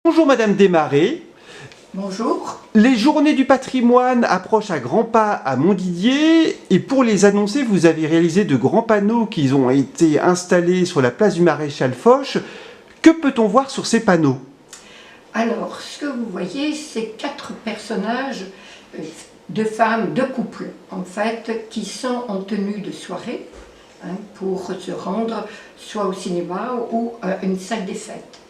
Bonjour Madame Desmarais. Bonjour. Les journées du patrimoine approchent à grands pas à Montdidier et pour les annoncer, vous avez réalisé de grands panneaux qui ont été installés sur la place du Maréchal Foch. Que peut-on voir sur ces panneaux? Alors, ce que vous voyez, c'est 4 personnages de femmes, de couples, en fait, qui sont en tenue de soirée pour se rendre soit au cinéma ou à une salle des fêtes.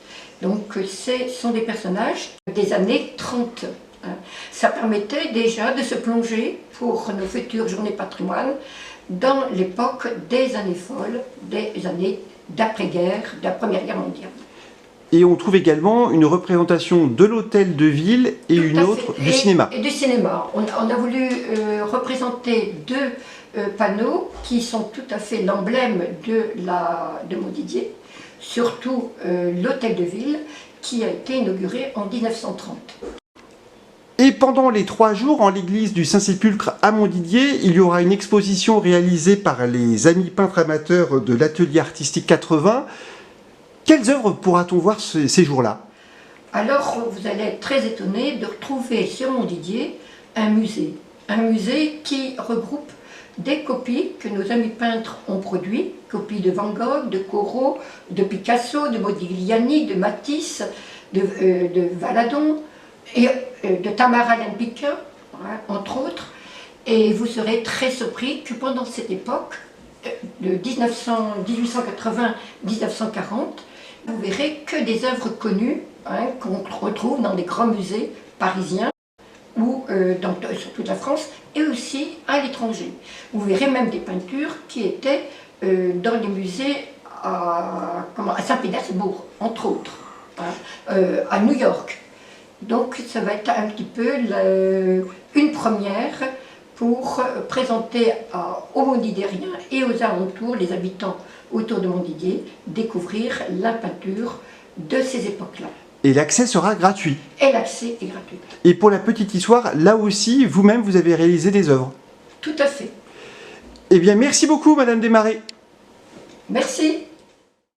Donc, ce sont des personnages des années 30. Ça permettait déjà de se plonger pour nos futures journées patrimoine dans l'époque des années folles, des années d'après-guerre, de la Première Guerre mondiale. Et on trouve également une représentation de l'hôtel de ville et une autre du cinéma. Et du cinéma. On a voulu représenter 2 panneaux qui sont tout à fait l'emblème de Montdidier, surtout l'hôtel de ville qui a été inauguré en 1930. Et pendant les 3 jours, en l'église du Saint-Sépulcre à Montdidier, il y aura une exposition réalisée par les amis peintres amateurs de l'atelier artistique 80. Quelles œuvres pourra-t-on voir ces jours-là? Alors, vous allez être très étonné de retrouver sur Montdidier un musée. Un musée qui regroupe des copies que nos amis peintres ont produites, copies de Van Gogh, de Corot, de Picasso, de Modigliani, de Matisse, de Valadon, et de Tamara Lempicka, entre autres. Et vous serez très surpris que pendant cette époque, de 1880-1940, vous verrez que des œuvres connues qu'on retrouve dans des grands musées parisiens ou sur toute la France et aussi à l'étranger. Vous verrez même des peintures qui étaient dans les musées à Saint-Pétersbourg, entre autres, à New York. Donc ça va être un petit peu une première pour présenter aux Montdidiériens et aux alentours, les habitants autour de Montdidier, découvrir la peinture de ces époques-là. Et l'accès sera gratuit. Et l'accès est gratuit. Et pour la petite histoire, là aussi, vous-même, vous avez réalisé des œuvres. Tout à fait. Eh bien, merci beaucoup, Madame Desmarais. Merci.